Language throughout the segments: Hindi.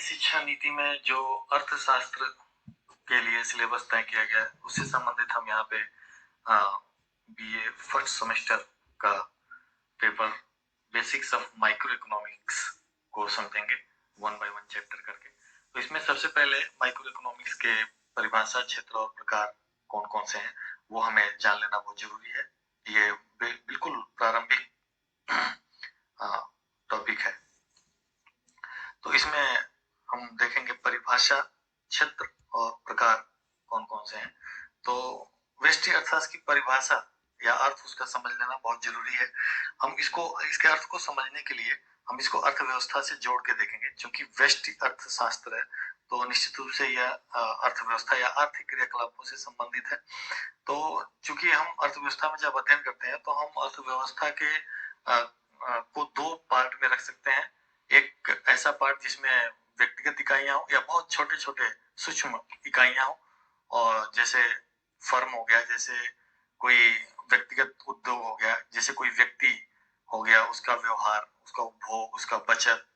शिक्षा नीति में जो अर्थशास्त्र के लिए सिलेबस तय किया गया है उससे संबंधित हम यहाँ पे बीए फर्स्ट सेमेस्टर का paper basics of micro economics को समझेंगे वन बाय वन चैप्टर करके। तो इसमें सबसे पहले माइक्रो इकोनॉमिक्स के परिभाषा, क्षेत्र और प्रकार कौन कौन से हैं वो हमें जान लेना बहुत जरूरी है। ये बिल्कुल प्रारंभिक टॉपिक है। तो इसमें हम देखेंगे परिभाषा, क्षेत्र और प्रकार कौन कौन से हैं। तो व्यष्टि अर्थशास्त्र की परिभाषा या अर्थ उसका समझ लेना बहुत जरूरी है। हम इसके अर्थ को समझने के लिए हम इसको अर्थव्यवस्था से जोड़ के देखेंगे। क्योंकि व्यष्टि अर्थशास्त्र है तो निश्चित रूप से यह अर्थव्यवस्था या आर्थिक क्रियाकलापों से संबंधित है। तो चूंकि हम अर्थव्यवस्था में जब अध्ययन करते हैं तो हम अर्थव्यवस्था के को दो पार्ट में रख सकते हैं। एक ऐसा पार्ट जिसमें व्यक्तिगत इकाइयां हो या बहुत छोटे छोटे सूक्ष्म इकाइयां हो, और जैसे फर्म हो गया, जैसे कोई व्यक्तिगत उद्योग हो गया, जैसे कोई व्यक्ति हो गया, उसका व्यवहार, उसका उपभोग, उसका बचत।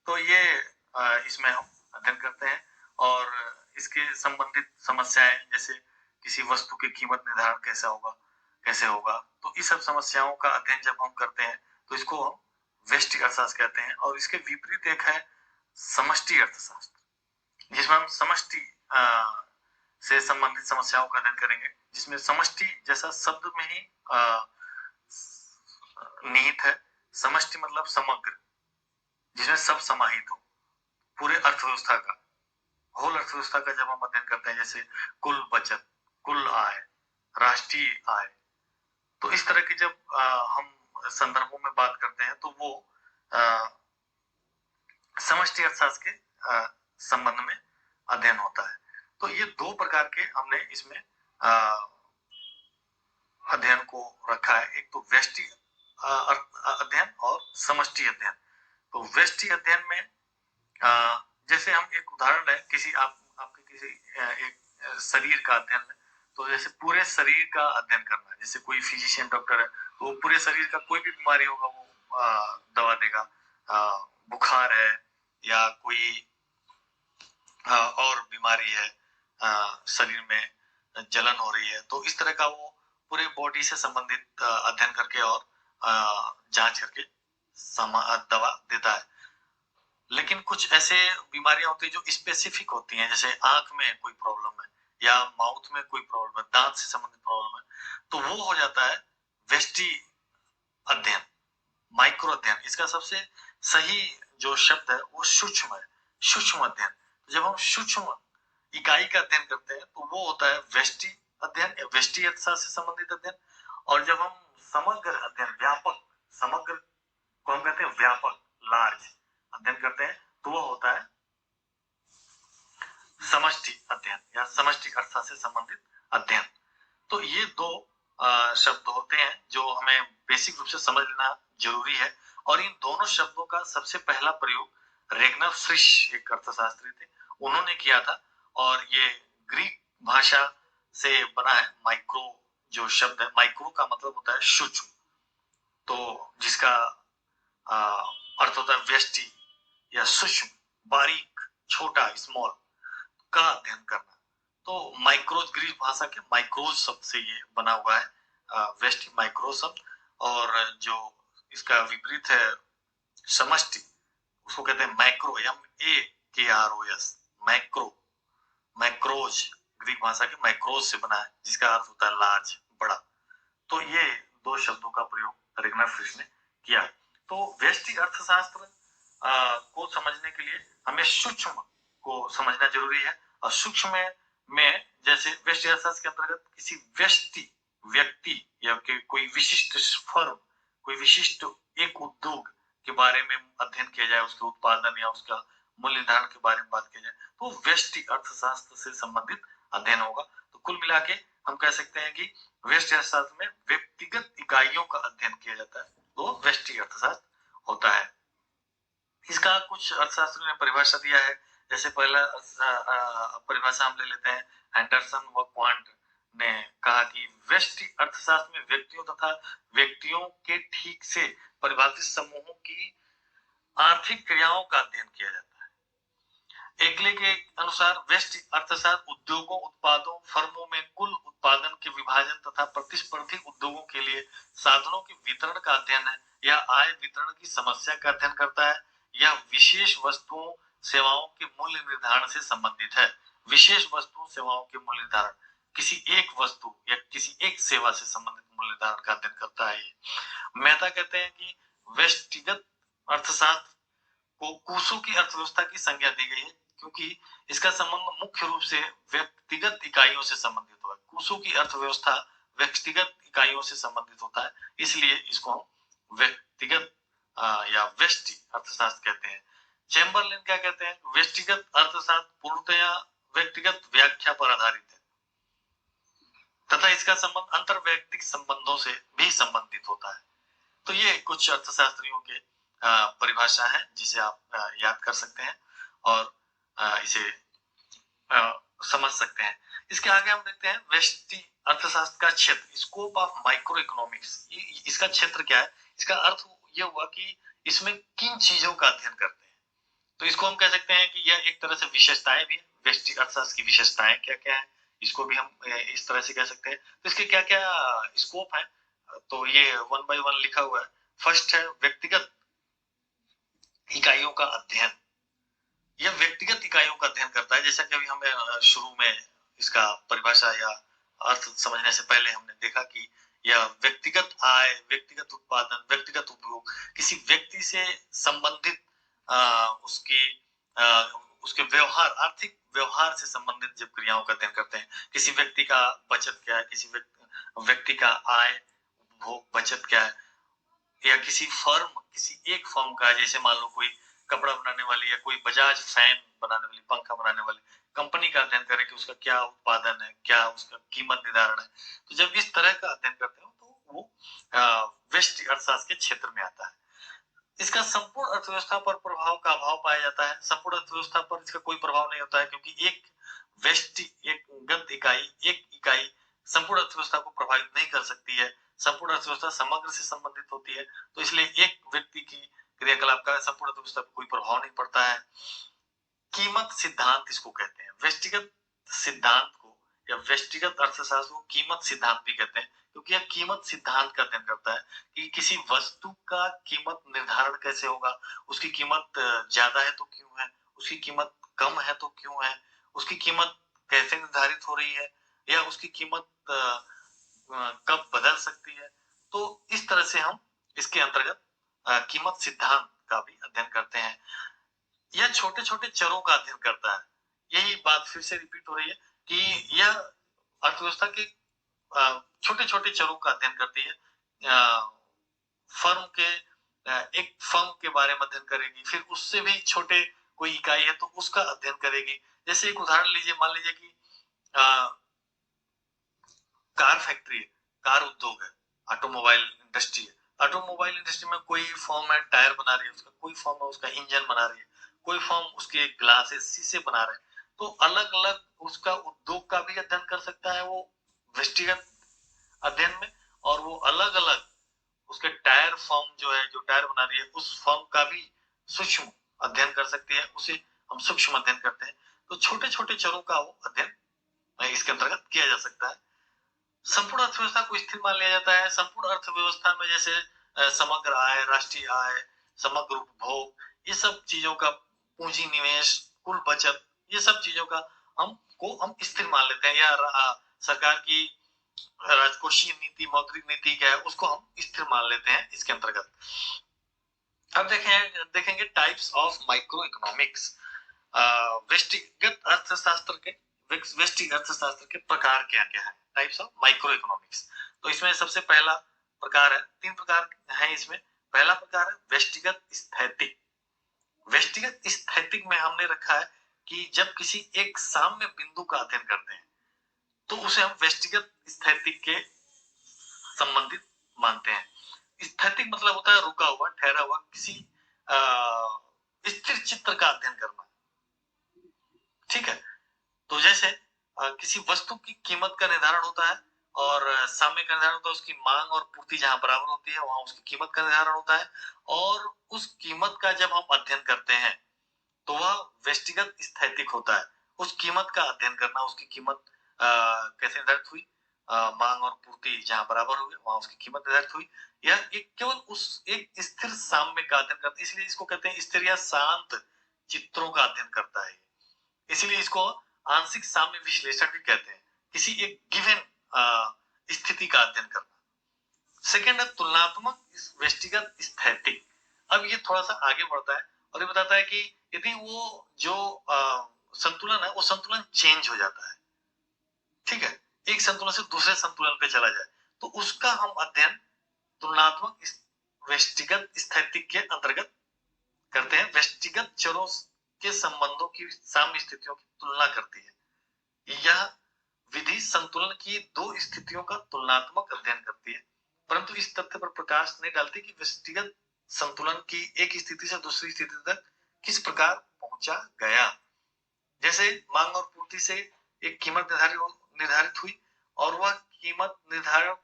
तो ये इसमें हम अध्ययन करते हैं। और इसके संबंधित समस्याएं, जैसे किसी वस्तु की कीमत निर्धारण कैसे होगा, तो इस सब समस्याओं का अध्ययन जब हम करते हैं तो इसको हम व्यष्टि अर्थशास्त्र कहते हैं। और इसके विपरीत एक है समष्टि अर्थशास्त्र, जिसमें हम समष्टि से संबंधित समस्याओं का अध्ययन करेंगे, जिसमें समष्टि जैसा शब्द में ही निहित है। समष्टि मतलब समग्र, जिसमें सब समाहित हो, पूरे अर्थव्यवस्था का, होल अर्थव्यवस्था का जब हम अध्ययन करते हैं, जैसे कुल बचत, कुल आय, राष्ट्रीय आय, तो इस तरह की जब हम संदर्भों में बात करते हैं तो वो समष्टि अर्थशास्त्र के संबंध में अध्ययन होता है। तो ये दो प्रकार के हमने इसमें अध्ययन को रखा है। एक तो व्यष्टि अध्ययन और समष्टि अध्ययन। तो व्यष्टि अध्ययन में जैसे हम एक उदाहरण है, आपके किसी एक शरीर का अध्ययन है, तो जैसे पूरे शरीर का अध्ययन करना है। जैसे कोई फिजिशियन डॉक्टर है तो वो पूरे शरीर का कोई भी बीमारी होगा वो दवा देगा। बुखार है या कोई और बीमारी है, शरीर में जलन हो रही है, तो इस तरह का वो पूरे बॉडी से संबंधित अध्ययन करके और जांच करके दवा देता है। लेकिन कुछ ऐसे बीमारियां होती है जो स्पेसिफिक होती हैं, जैसे आंख में कोई प्रॉब्लम है या माउथ में कोई प्रॉब्लम है, दांत से संबंधित प्रॉब्लम है, तो वो हो जाता है व्यष्टि अध्ययन, माइक्रो अध्ययन। इसका सबसे सही जो शब्द है वो सूक्ष्म है, सूक्ष्म अध्ययन। जब हम सूक्ष्म इकाई का अध्ययन करते हैं तो वो होता है व्यष्टि अध्ययन या व्यष्टि अर्थशास्त्र से संबंधित अध्ययन। और जब हम समग्र अध्ययन, व्यापक, समग्र को हम कहते हैं व्यापक, लार्ज अध्ययन करते हैं, तो वो होता है समष्टि अध्ययन या समष्टि अर्थशास्त्र से संबंधित अध्ययन। तो ये दो शब्द होते हैं जो हमें बेसिक रूप से समझ लेना जरूरी है। और इन दोनों शब्दों का सबसे पहला प्रयोग रेगनर फ्रिश, एक अर्थशास्त्री थे, उन्होंने किया था। और ये ग्रीक भाषा से बना है। माइक्रो जो शब्द है, माइक्रो का मतलब होता है सूक्ष्म, तो जिसका अर्थ होता है व्यष्टि या सूक्ष्म, बारीक, छोटा, स्मॉल का अध्ययन करना। तो माइक्रोज, ग्रीक भाषा के माइक्रोज शब्द से ये बना हुआ है व्यष्टि, माइक्रो शब्द। और जो इसका विपरीत है समष्टि, उसको कहते हैं macro, MAKROS, macro, macros, Greek भाषा के मैक्रोज से बना है, जिसका अर्थ होता है लार्ज, बड़ा। तो ये दो शब्दों का प्रयोग रेगनर फ्रिश ने किया। तो व्यष्टि अर्थशास्त्र को समझने के लिए हमें सूक्ष्म को समझना जरूरी है। और सूक्ष्म में जैसे व्यष्टि अर्थशास्त्र के अंतर्गत किसी व्यक्ति या कोई विशिष्ट फर्म, कोई विशिष्ट एक उद्योग के बारे में अध्ययन किया जाए, उसके उत्पादन या उसका मूल्य निर्धारण के बारे में बात की जाए, तो व्यष्टि अर्थशास्त्र से संबंधित अध्ययन होगा। तो कुल मिला के हम कह सकते हैं कि व्यष्टि अर्थशास्त्र में व्यक्तिगत इकाइयों का अध्ययन किया जाता है, तो व्यष्टि अर्थशास्त्र होता है। इसका कुछ अर्थशास्त्रियों ने परिभाषा दिया है। जैसे पहला परिभाषा हम ले लेते हैं, एंडरसन व क्वांट ने कहा कि व्यष्टि अर्थशास्त्र में व्यक्तियों तथा व्यक्तियों के ठीक से परिभाषित समूहों की आर्थिक क्रियाओं का अध्ययन किया जाता है। एकले के अनुसार व्यष्टि अर्थशास्त्र उद्योगों, उत्पादों, फर्मों में कुल उत्पादन के विभाजन तथा प्रतिस्पर्धी उद्योगों के लिए साधनों के वितरण का अध्ययन है। यह आय वितरण की समस्या का अध्ययन करता है। यह विशेष वस्तुओं सेवाओं के मूल्य निर्धारण से संबंधित है। विशेष वस्तुओं सेवाओं के मूल्य निर्धारण किसी एक वस्तु या किसी एक सेवा से संबंधित मूल्य निर्धारण का अध्ययन करता है। मेहता कहते हैं कि व्यष्टिगत अर्थशास्त्र को कुसु की अर्थव्यवस्था की संज्ञा दी गई है क्योंकि इसका संबंध मुख्य रूप से व्यक्तिगत इकाइयों से संबंधित होता है। कुसु की अर्थव्यवस्था व्यक्तिगत इकाइयों से संबंधित होता है, इसलिए इसको हम व्यक्तिगत या व्यष्टि अर्थशास्त्र कहते हैं। चैम्बरलेन क्या कहते हैं? व्यक्तिगत अर्थशास्त्र पूर्णतया व्यक्तिगत व्याख्या पर आधारित है तथा इसका संबंध अंतर व्यक्तिक संबंधों से भी संबंधित होता है। तो ये कुछ अर्थशास्त्रियों के परिभाषा है जिसे आप याद कर सकते हैं और इसे समझ सकते हैं। इसके आगे हम देखते हैं व्यष्टि अर्थशास्त्र का क्षेत्र, स्कोप ऑफ माइक्रो इकोनॉमिक्स। इसका क्षेत्र क्या है? इसका अर्थ ये हुआ कि इसमें किन चीजों का अध्ययन करते हैं। तो इसको हम कह सकते हैं कि यह एक तरह से विशेषताएं भी है। व्यष्टि अर्थशास्त्र की विशेषताएं क्या क्या है, इसको भी हम इस तरह से कह सकते हैं। तो इसके क्या क्या स्कोप है, तो ये 1 by 1 लिखा हुआ है। फर्स्ट है व्यक्तिगत इकाइयों का अध्ययन। यह व्यक्तिगत इकाइयों का अध्ययन करता है, जैसा कि अभी हमें शुरू में इसका परिभाषा या अर्थ समझने से पहले हमने देखा कि यह व्यक्तिगत आय, व्यक्तिगत उत्पादन, व्यक्तिगत उपयोग, किसी व्यक्ति से संबंधित उसके व्यवहार, आर्थिक व्यवहार से संबंधित जब क्रियाओं का अध्ययन करते हैं, किसी व्यक्ति का बचत क्या है, किसी व्यक्ति का आय, उपभोग, बचत क्या है, या किसी एक फर्म का, जैसे मान लो कोई कपड़ा बनाने वाली या कोई बजाज फैन बनाने वाली, पंखा बनाने वाली कंपनी का अध्ययन करें कि उसका क्या उत्पादन है, क्या उसका कीमत निर्धारण है। तो जब इस तरह का अध्ययन करते हो तो वो व्यष्टि अर्थशास्त्र के क्षेत्र में आता है। इसका संपूर्ण अर्थव्यवस्था पर प्रभाव का अभाव पाया जाता है। संपूर्ण अर्थव्यवस्था पर इसका कोई प्रभाव नहीं होता है क्योंकि एक इकाई संपूर्ण अर्थव्यवस्था को प्रभावित नहीं कर सकती है। संपूर्ण अर्थव्यवस्था समग्र से संबंधित होती है, तो इसलिए एक व्यक्ति की क्रियाकलाप का संपूर्ण अर्थव्यवस्था पर कोई प्रभाव नहीं पड़ता है। कीमत सिद्धांत इसको कहते हैं। व्यक्तिगत सिद्धांत को या व्यक्तिगत अर्थशास्त्र को कीमत सिद्धांत भी कहते हैं क्योंकि यह कीमत सिद्धांत का अध्ययन करता है कि किसी वस्तु का कीमत निर्धारण कैसे होगा, उसकी कीमत ज्यादा है तो क्यों है, उसकी कीमत कम है तो क्यों है, उसकी कीमत कैसे निर्धारित हो रही है, या उसकी कीमत कब बदल सकती है। तो इस तरह से हम इसके अंतर्गत कीमत सिद्धांत का भी अध्ययन करते हैं। यह छोटे छोटे चरों का अध्ययन करता है। यही बात फिर से रिपीट हो रही है कि यह अर्थव्यवस्था के छोटे छोटे चरों का अध्ययन करती है। एक फर्म के बारे में अध्ययन करेगी, फिर उससे भी छोटे कोई इकाई है तो उसका अध्ययन करेगी। जैसे एक उदाहरण लीजिए, मान लीजिए कि कार फैक्ट्री है, कार उद्योग है, ऑटोमोबाइल इंडस्ट्री है। ऑटोमोबाइल इंडस्ट्री में कोई फर्म है टायर बना रही है उसका, कोई फर्म है उसका इंजन बना रही है, कोई फर्म उसके ग्लासेस शीशे बना रहे हैं। तो अलग अलग उसका उद्योग का भी अध्ययन कर सकता है वो व्यक्तिगत अध्ययन में, और वो अलग अलग उसके टायर फर्म जो है, जो टायर बना रही है, उस फर्म का भी सूक्ष्म अध्ययन कर सकती है, उसे हम सूक्ष्म अध्ययन करते हैं। तो छोटे छोटे चरों का वो अध्ययन इसके अंतर्गत किया जा सकता है। संपूर्ण अर्थव्यवस्था को स्थिर मान लिया जाता है। संपूर्ण अर्थव्यवस्था में जैसे समग्र आय, राष्ट्रीय आय, समग्र उपभोग, ये सब चीजों का, पूंजी निवेश, कुल बचत, ये सब चीजों का हम स्थिर मान लेते हैं, या सरकार की राजकोषीय नीति, मौद्रिक नीति क्या है उसको हम स्थिर मान लेते हैं इसके अंतर्गत। अब देखेंगे टाइप्स ऑफ माइक्रो इकोनॉमिक्स। व्यक्तिगत अर्थशास्त्र के प्रकार क्या क्या है, टाइप्स ऑफ माइक्रो इकोनॉमिक्स। तो इसमें सबसे पहला प्रकार है, 3 प्रकार है इसमें। पहला प्रकार है व्यक्तिगत स्थैतिक। व्यक्तिगत स्थैतिक में हमने रखा है कि जब किसी एक साम्य बिंदु का अध्ययन करते हैं तो उसे हम व्यक्तिगत स्थैतिक के संबंधित मानते हैं। स्थैतिक मतलब होता है रुका हुआ, ठहरा हुआ, किसी स्थिर चित्र का अध्ययन करना। ठीक है, तो जैसे किसी वस्तु की कीमत का निर्धारण होता है और साम्य का निर्धारण होता है, उसकी मांग और पूर्ति जहां बराबर होती है वहां उसकी कीमत का निर्धारण होता है, और उस कीमत का जब हम अध्ययन करते हैं तो वह व्यष्टिगत स्थैतिक होता है, उस कीमत का अध्ययन करना, उसकी कीमत कैसे निर्धारित हुई, मांग और पूर्ति जहां बराबर हुई वहां उसकी कीमत निर्धारित हुई। यह एक केवल उस एक स्थिर साम्य का अध्ययन करता है, इसलिए इसको कहते हैं स्थिर या शांत चित्रों का अध्ययन करता है। इसीलिए इसको आंशिक साम्य विश्लेषण भी कहते हैं, किसी एक गिवन स्थिति का अध्ययन करना। सेकेंड है तुलनात्मक व्यष्टिगत स्थैतिक। अब ये थोड़ा सा आगे बढ़ता है और ये बताता है कि यदि वो जो संतुलन है वो संतुलन चेंज हो जाता है, ठीक है, एक संतुलन से दूसरे संतुलन पे चला जाए, तो उसका हम अध्ययन तुलनात्मक व्यष्टिगत स्थैतिक के अंतर्गत करते हैं। व्यष्टिगत चरों के संबंधों की साम्य स्थितियों की तुलना करती है। यह विधि संतुलन की दो स्थितियों का तुलनात्मक अध्ययन करती है, परंतु इस तथ्य पर प्रकाश नहीं डालती कि व्यष्टिगत संतुलन की एक स्थिति से दूसरी स्थिति तक किस प्रकार पहुंचा गया। जैसे मांग और पूर्ति से एक कीमत निर्धारित हुई और वह कीमत निर्धारण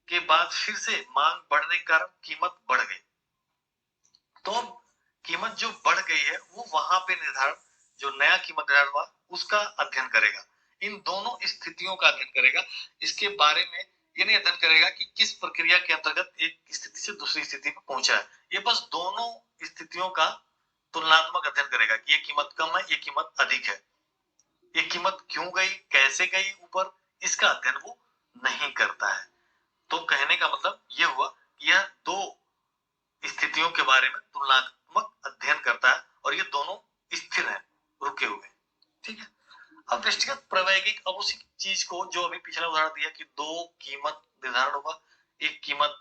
के बाद फिर से मांग बढ़ने के कारण कीमत बढ़ गई, तो कीमत जो बढ़ गई है वो वहां पे निर्धारण, जो नया कीमत निर्धारण हुआ उसका अध्ययन करेगा, इन दोनों स्थितियों का अध्ययन करेगा। इसके बारे में ये नहीं अध्ययन करेगा कि किस प्रक्रिया के अंतर्गत एक स्थिति से दूसरी स्थिति में पहुंचा है, ये बस दोनों स्थितियों का तुलनात्मक अध्ययन करेगा कि ये कीमत कम है, ये कीमत अधिक है, ये कीमत क्यों गई, कैसे गई ऊपर, इसका अध्ययन वो नहीं करता है। तो कहने का मतलब ये हुआ कि यह दो स्थितियों के बारे में तुलनात्मक अध्ययन करता है और ये दोनों स्थिर हैं, रुके हुए, ठीक है। अब व्यष्टिगत प्रायोगिक, अब उसी चीज को जो अभी पिछला उदाहरण दिया कि दो कीमत निर्धारण हुआ, एक कीमत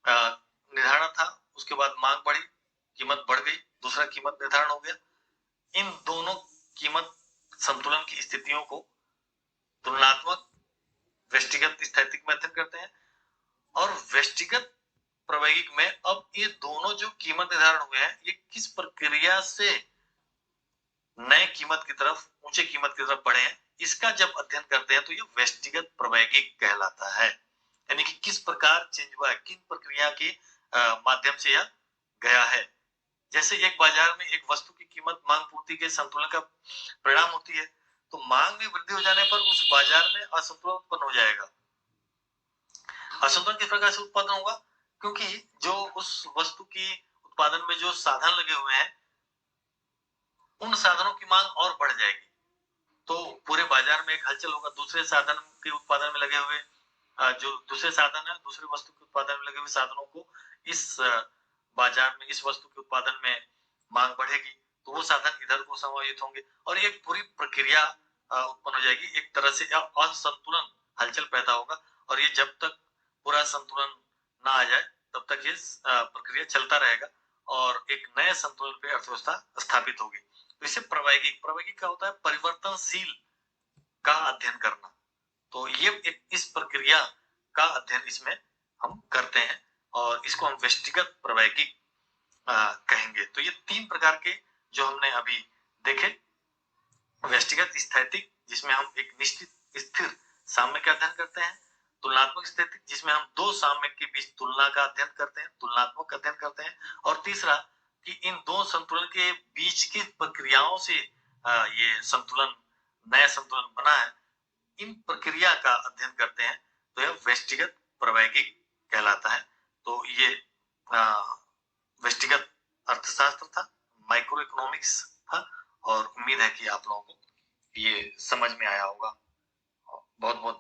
निर्धारण था, उसके बाद मांग बढ़ी, कीमत बढ़ गई, दूसरा कीमत निर्धारण हो गया। इन दोनों कीमत संतुलन की स्थितियों को तुलनात्मक व्यष्टिगत स्थैतिक में अध्ययन करते हैं। और व्यष्टिगत प्रायोगिक में अब ये दोनों जो कीमत निर्धारण हुए हैं ये किस प्रक्रिया से नए कीमत की तरफ, ऊंचे कीमत की तरफ बढ़े हैं, इसका जब अध्ययन करते हैं तो ये व्यष्टिगत प्रायोगिक कहलाता है। यानी कि किस प्रकार चेंज हुआ है, किन प्रक्रिया के माध्यम से यह गया है। जैसे एक बाजार में एक वस्तु की कीमत मांग पूर्ति के संतुलन का परिणाम होती है, तो मांग में वृद्धि हो जाने पर उस बाजार में असंतुलन उत्पन्न हो जाएगा। असंतुलन किस प्रकार से उत्पादन होगा, क्योंकि जो उस वस्तु की उत्पादन में जो साधन लगे हुए हैं उन साधनों की मांग और बढ़ जाएगी, तो पूरे बाजार में एक हलचल होगा। दूसरे साधन के उत्पादन में लगे हुए जो दूसरे साधन है, दूसरे वस्तु के उत्पादन में लगे हुए साधनों को इस बाजार में, इस वस्तु के उत्पादन में मांग बढ़ेगी, तो वो साधन इधर को समायोजित होंगे और एक पूरी प्रक्रिया उत्पन्न हो जाएगी। एक तरह से असंतुलन, हलचल पैदा होगा और ये जब तक पूरा संतुलन ना आ जाए तब तक ये प्रक्रिया चलता रहेगा और एक नए संतुलन पे अर्थव्यवस्था स्थापित होगी। तो इसे प्रायोगिक का होता है परिवर्तनशील का अध्ययन करना। तो ये इस प्रक्रिया का अध्ययन इसमें हम करते हैं और इसको हम व्यष्टिगत प्रायोगिक कहेंगे। तो ये तीन प्रकार के जो हमने अभी देखे, व्यष्टिगत स्थैतिक जिसमें हम एक निश्चित स्थिर साम्य का अध्ययन करते हैं, तुलनात्मक स्थैतिक जिसमें हम दो साम्य के बीच तुलना का अध्ययन करते हैं, तुलनात्मक अध्ययन करते हैं, और तीसरा कि इन दो संतुलन के बीच की प्रक्रियाओं से ये संतुलन, नया संतुलन बना है, इन प्रक्रिया का अध्ययन करते हैं, तो यह व्यष्टिगत प्रायोगिक कहलाता है। तो ये व्यष्टिगत अर्थशास्त्र था, माइक्रो इकोनॉमिक्स था और उम्मीद है कि आप लोगों को ये समझ में आया होगा। बहुत बहुत